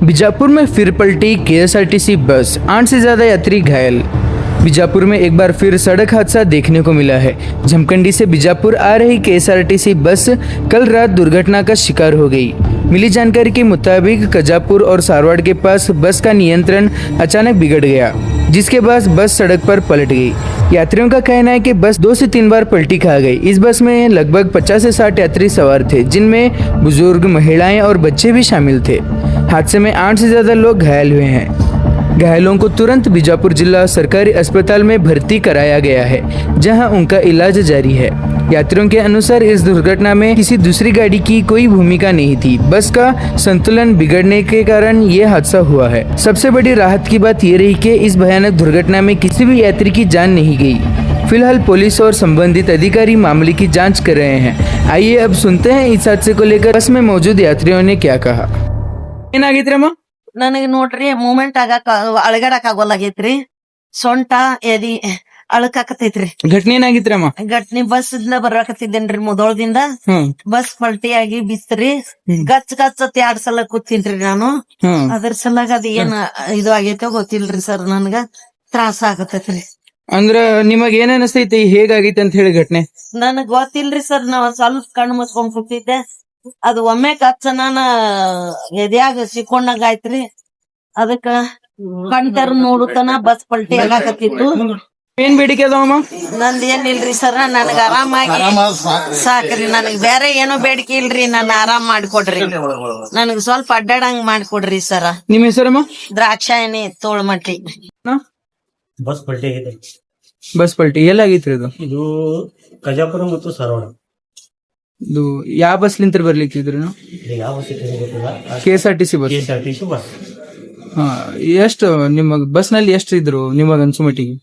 बीजापुर में फिर पलटी केएसआरटीसी बस, 8 से ज्यादा यात्री घायल। बीजापुर में एक बार फिर सड़क हादसा देखने को मिला है। जमखंडी से बीजापुर आ रही केएसआरटीसी बस कल रात दुर्घटना का शिकार हो गई। मिली जानकारी के मुताबिक कजापुर और सारवाड़ के पास बस का नियंत्रण अचानक बिगड़ गया, जिसके बाद बस सड़क पर पलट गई। यात्रियों का कहना है कि बस 2 से 3 बार पलटी खा गई। इस बस में लगभग 50 से 60 यात्री सवार थे, जिनमें बुजुर्ग, महिलाएं और बच्चे भी शामिल थे। हादसे में 8 से ज्यादा लोग घायल हुए हैं। घायलों को तुरंत बीजापुर जिला सरकारी अस्पताल में भर्ती कराया गया है, जहां उनका इलाज जारी है। यात्रियों के अनुसार इस दुर्घटना में किसी दूसरी गाड़ी की कोई भूमिका नहीं थी। बस का संतुलन बिगड़ने के कारण ये हादसा हुआ है। सबसे बड़ी राहत की बात ये रही कि इस भयानक दुर्घटना में किसी भी यात्री की जान नहीं गई। फिलहाल पुलिस और संबंधित अधिकारी मामले की जांच कर रहे हैं। आइए अब सुनते हैं इस हादसे को लेकर बस में मौजूद यात्रियों ने क्या कहा। ನನಗೆ ನೋಡ್ರಿ ಮೂಮೆಂಟ್ ಆಗಾಕ ಅಳಗಾಡಕ್ ಆಗೋಲಾಗೈತ್ರಿ. ಸೊಂಟ ಎದಿ ಅಳಕಾಕತೈತ್ರಿ. घटने ಏನಾಗಿತ್ರಮ್ಮ? ಗಟ್ನಿ ಬಸ್ ಇಂದ ಬರಾಕತ್ತಿದ್ದೇನ್ರಿ ಮುದೋಳದಿಂದ. ಬಸ್ ಪಲ್ಟಿ ಆಗಿ ಬಿತ್ರಿ. ಗಚ್ ಗಚ್ ಅಂತ 2 ಸಲ ಕೂತಿನ್ರಿ ನಾನು. ಅದ್ರ ಸಲಾಗ ಅದ ಏನ್ ಇದು ಆಗೈತೋ ಗೊತ್ತಿಲ್ರಿ ಸರ್, ನನ್ಗ ತ್ರಾಸ ಆಗತೈತ್ರಿ. ಅಂದ್ರ ನಿಮಗ್ ಏನ್ ಅನಿಸ್ತೈತಿ, ಹೇಗಾಗೈತಿ ಅಂತ ಹೇಳಿ ಘಟನೆ? ನನಗ್ ಗೊತ್ತಿಲ್ರಿ ಸರ್, ನಾವ್ ಸ್ವಲ್ಪ ಕಣ್ಣು ಮುಚ್ಕೊಂಡ್ ಕೂತಿದ್ದೆ. ಅದು ಒಮ್ಮೆ ಕಚ್ಚ ನಾನ ಎದ್ಯಾಗ ಸಿಕ್ಕೊಂಡಂಗ ಆಯ್ತ್ರಿ. ಅದಕ್ಕ ಕಣ್ತಾರ ನೋಡುತ್ತನ ಬಸ್ ಪಲ್ಟಿ ಆಗಾಕತ್ತಿತ್ತು. ಏನ್ ಬೇಡಿಕೆ ಅದಾವಮ್ಮ? ನಂದ್ ಏನಿಲ್ರಿ ಸರ್, ನನಗ ಆರಾಮಾಗಿ ಸಾಕ್ರಿ. ನನಗ್ ಬೇರೆ ಏನೋ ಬೇಡಿಕೆ ಇಲ್ರಿ, ನನ್ನ ಆರಾಮ್ ಮಾಡ್ಕೊಡ್ರಿ. ನನಗ್ ಸ್ವಲ್ಪ ಅಡ್ಡಾಡಂಗ್ ಮಾಡ್ಕೊಡ್ರಿ ಸರ. ನಿಮ್ ಹೆಸರಮ್ಮ? ದ್ರಾಕ್ಷಾಯಣಿ ತೋಳ್ಮಟ್ಟಿ. ಬಸ್ ಪಲ್ಟಿ ಆಗಿದೆ. ಬಸ್ ಪಲ್ಟಿ ಎಲ್ಲಾಗೈತ್ರಿ ಇದು? ಇದು ಕಜಾಪುರ ಮತ್ತು ಸಾರವಾಡ. ಇದು ಯಾವ ಬಸ್ ಲಿಂತ್ರ ಬರ್ಲಿಕ್ಕಿದ್ರು? ಇದು ಯಾವ ಬಸ್ ಇದೆ ಗೊತ್ತಿಲ್ಲ. KSRTC bus. KSRTC bus. ಹಾ, ಎಷ್ಟು ನಿಮಗ್ ಬಸ್ ನಲ್ಲಿ ಎಷ್ಟು ಇದ್ರು ನಿಮಗ್ ಅನ್ಸೋ ಮಟ್ಟಿಗೆ?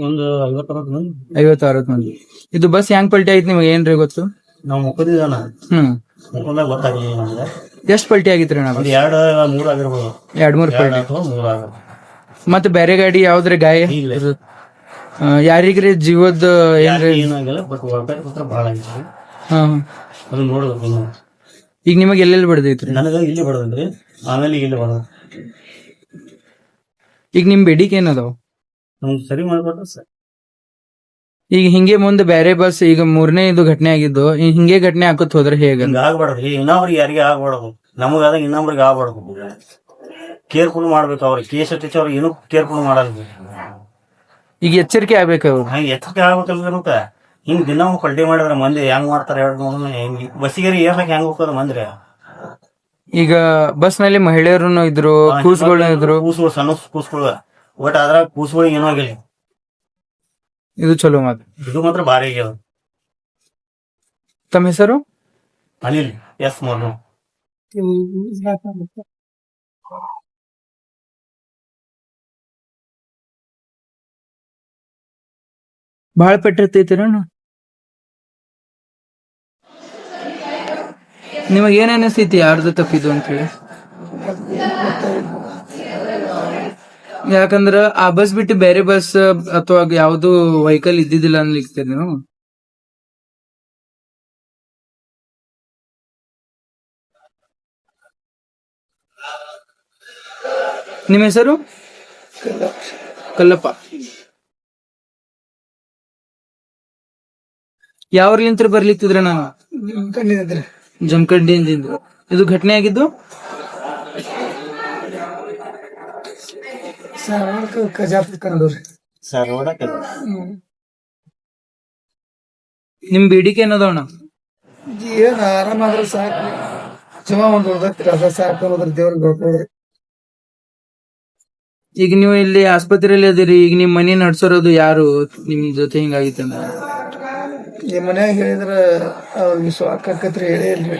ಒಂದು 50-60 ಮಂದಿ. 50-60 ಮಂದಿ. ಇದು ಬಸ್ ಹ್ಯಾಂಗ್ ಪಲ್ಟಿ ಆಯ್ತು ನಿಮಗೆ ಏನ್ರಿ ಗೊತ್ತು? ನಾವು ಮುಖದಿದ್ದಾನ ಮುಖಂದಾಗ ಗೊತ್ತಾಗಲಿಲ್ಲ ನಮ್ಗೆ. ಎಷ್ಟ್ ಪಲ್ಟಿ ಆಗಿತ್ರಿ? ನಾವು 2-3 ಆಗಿರ್ಬೋದು. 2-3 ಪಲ್ಟಿ. 3 ಆಗ. ಮತ್ತೆ ಬೇರೆ ಗಾಡಿ ಯಾವ್ದ್ರ ಗಾಯ? ಯಾರಿಗ್ರಿ ಜೀವದ ಏನ್ರಿ? ಏನಾಗಿಲ್ಲ, ಬಟ್ ಪತ್ರ ಬಹಳ ಆಗಿತ್ತು. ಅದು ನೋಡ್ಬೇಕು. ಈಗ ನಿಮಗ್ ಎಲ್ಲೆಲ್ಲಿ ಬಡ್ದೈತ್ರಿ? ನನಗ ಇಲ್ಲಿ ಬಡದ್ರಿ, ಆಮೇಲೆ ಇಲ್ಲಿ ಬಡದ. ಈಗ ನಿಮ್ ಬೇಡಿಕೆ ಏನದಾವ? ನಮ್ಗೆ ಸರಿ ಮಾಡ್ಕೊಟ್ರ ಸರ್. ಈಗ ಹಿಂಗೆ ಮುಂದೆ ಬೇರೆ ಬಸ್ ಈಗ 3ನೇ ಇದು ಘಟನೆ ಆಗಿದ್ದು, ಹಿಂಗೆ ಘಟನೆ ಹಾಕತ್ ಹೋದ್ರೆ ಹೇಗ? ಹಿಂಗ ಆಗ್ಬಾರ್ದ್ರಿ, ಇನ್ನೊಬ್ರಿಗೆ ಯಾರಿಗೆ ಆಗ್ಬಾರ್ದು. ನಮಗಾದಾಗ ಇನ್ನೊಬ್ರಿಗೆ ಆಗ್ಬಾರ್ದು. ಕೇರ್ಫುಲ್ ಮಾಡ್ಬೇಕು. ಅವ್ರಿಗೆ ಕೆಎಸ್ಆರ್ಟಿಸಿ ಅವ್ರಿಗೆ ಏನೂ ಕೇರ್ಫುಲ್ ಮಾಡಲ್ಲ. ಈಗ ಎಚ್ಚರಿಕೆ ಆಗ್ಬೇಕು ಅವ್ರು. ಹಂಗ ಎಚ್ಚರಿಕೆ ಆಗ್ಬೇಕಲ್ರಿರುತ್ತ. ಹಿಂಗ್ ದಿನ ಪಲ್ಟಿ ಮಾಡಿದ್ರ ಮಂದಿ ಹೆಂಗ್ ಮಾಡ್ತಾರ ಹೇಳಿ. ಬಸ್ಸಿಗೆ ಏರ್ಲಕ್ ಹೆಂಗ್ ಹೋಗ್ತದ ಮಂದ್ರಿ? ಈಗ ಬಸ್ ನಲ್ಲಿ ಮಹಿಳೆಯರು ಇದ್ರು, ಕೂಸುಗಳು ಇದ್ರು. ಕೂಸುಗಳು, ಸಣ್ಣ ಕೂಸುಗಳು. ಬಟ್ ಅದ್ರಾಗ ಕೂಸುಗಳಿಗೆ ಏನೋ ಆಗಿಲ್ಲ. ಇದು ಚಲೋ ಮಾತು. ಇದು ಮಾತ್ರ ಭಾರಿ ಆಗ್ಯಾವ. ತಮ್ಮ ಹೆಸರು? ಅನಿಲ್ ಎಸ್ ಮೋನು. ಬಹಳ ಪೆಟ್ಟಿರ್ತೈತಿರ? ನಿಮಗ್ ಏನ್ ಅನಿಸ್ತೈತಿ ಯಾರ್ದು ತಪ್ಪಿದ್ದು ಅಂತ ಹೇಳಿ? ಯಾಕಂದ್ರ ಆ ಬಸ್ ಬಿಟ್ಟು ಬೇರೆ ಬಸ್ ಅಥವಾ ಯಾವ್ದು ವೆಹಿಕಲ್ ಇದ್ದಿದ್ದಿಲ್ಲ ಅನ್ಲಿಕ್ತೇನೆ ನೀವು? ನಿಮ್ಮ ಹೆಸರು? ಕಲ್ಲಪ್ಪ. ಯಾವ್ಲಿಂತ್ರ ಬರ್ಲಿಕ್ತಿದ್ರ? ನಾನು ಜಮಖಂಡಿಯಿಂದ. ಇದು ಘಟನೆ ಆಗಿದ್ದು ನಿಮ್ ಬೇಡಿಕೆ ಏನದವಣ? ಏನ್ ಆರಾಮಾದ್ರ ಸಾಕು, ಜಮ ಒಂದ್ ಹೊಡ್ದತ್ರಿ, ಅದ ಸಾಕು ದೇವ್ರಿಗೆ ಬೇಡ್ಕೊಳ್ರಿ. ಈಗ ನೀವು ಇಲ್ಲಿ ಆಸ್ಪತ್ರೆಯಲ್ಲಿ ಅದಿರಿ, ಈಗ ನಿಮ್ ಮನಿ ನಡ್ಸೋರೋದು ಯಾರು ನಿಮ್ ಜೊತೆ ಹಿಂಗಾಗಿತ್ತಂದ? ಈ ಮನ್ಯಾಗ ಹೇಳಿದ್ರ ಅವ್ರಿಗೆ ಸ್ವಾಕತ್ರಿ, ಹೇಳೇ ಇಲ್ರಿ.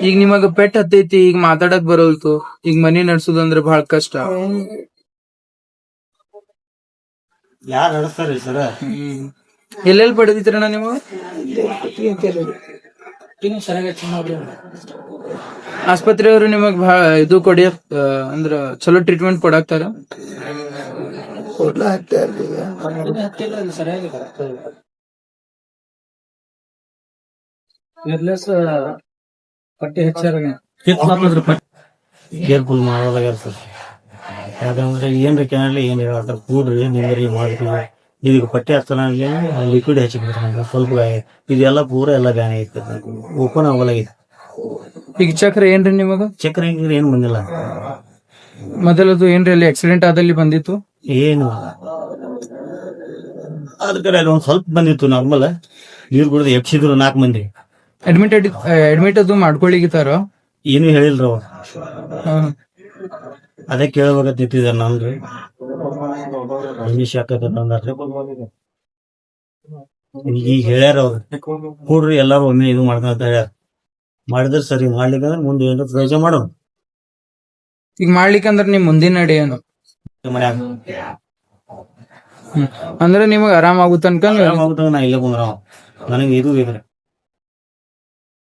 ಈಗ ನಿಮಗ ಪೆಟ್ ಹತ್ತೈತಿ, ಈಗ ಮಾತಾಡಕ್ ಬರೋಲ್ತು, ಈಗ ಮನಿ ನಡ್ಸೋದಂದ್ರ ಬಹಳ ಕಷ್ಟ. ಯಾರು ನಡೆಸ್ತಾರಿ ಸರ? ಎಲ್ಲೆಲ್ಲಿ ಪಡೆದಿತ್ರಣ್ಣ ನೀವು? ಆಸ್ಪತ್ರೆಯವರು ನಿಮಗ್ ಬಹಳ ಇದು ಕೊಡಿ ಅಂದ್ರ ಚಲೋ ಟ್ರೀಟ್ಮೆಂಟ್ ಕೊಡಾಕ್ತಾರ? ಕೊಡ್ಲಾ ಹಾಕ್ತಾರ್ರಿ. ಪಟ್ಟಿ ಹೆಚ್ಚಾರ ಕೇರ್ಫುಲ್ ಮಾಡೋದಾಗ ಸರ್. ಯಾಕಂದ್ರೆ ಏನ್ರಿ ಕ್ಯಾನಲ್ ಏನ್ ಹೇಳ್ತಾರೆ ಕೂಡ್ರಿ ನಿಂದ್ರಿ ಮಾಡ್ತೀವಿ ಇದೀಗ ಪಟ್ಟಿ ಹಚ್ತಾನ ಲಿಕ್ವಿಡ್ ಹಚ್ಚಿಬಿಡ್ತಾನ ಸ್ವಲ್ಪ ಇದೆಲ್ಲ ಪೂರ ಎಲ್ಲ ಬ್ಯಾನ್ ಐತೆ ಓಪನ್ ಆಗಲಾಗಿದೆ. ಈಗ ಚಕ್ರ ಏನ್ರಿ ನಿಮಗ? ಚಕ್ರ ಹಿಂಗ್ರಿ ಏನ್ ಬಂದಿಲ್ಲ. ಮೊದಲದು ಏನ್ರಿ ಅಲ್ಲಿ ಆಕ್ಸಿಡೆಂಟ್ ಆದಲ್ಲಿ ಬಂದಿತ್ತು? ಏನು ಅದಕ್ಕೆ ಅಲ್ಲಿ ಒಂದ್ ಸ್ವಲ್ಪ ಬಂದಿತ್ತು ನಾರ್ಮಲ್ ನೀರ್ ಕುಡಿದು ಎಪ್ಸಿದ್ರು 4 ಮಂದಿ. ಅಡ್ಮಿಟ್ ಅದು ಮಾಡ್ಕೊಳ್ಳಿಗಿತ್ತಾರ? ಏನು ಹೇಳಿಲ್ರಿ ಅವ. ಅದೇ ಕೇಳ್ಬೇಕಂತಿದ್ದಾರೆ ನನ್ರಿ ಈಗ ಹೇಳ್ಯಾರ ಅವ್ರು ಕೂಡ್ರಿ ಎಲ್ಲಾರು ಒಮ್ಮೆ ಇದು ಮಾಡ್ಕೊಂತ ಹೇಳ್ಯಾರ. ಮಾಡಿದ್ರೆ ಸರಿ, ಮಾಡ್ಲಿಕ್ಕಂದ್ರೆ ಮುಂದೆ ಏನಾರ ಪ್ರಯೋಜನ ಮಾಡೋಣ. ಈಗ ಮಾಡ್ಲಿಕ್ಕಂದ್ರ ನಿಮ್ ಮುಂದಿನ ನಡೆ ಏನು? ಮನ್ಯಾಗ ಅಂದ್ರೆ ನಿಮಗ್ ಆರಾಮ್ ಆಗುತ್ತ ಅನ್ಕೊಂಡ್ ನಾ ಇಲ್ಲೇ ಕುಂದ್ರ ನನಗೆ ಇದು ಬೇಕ್ರಿ.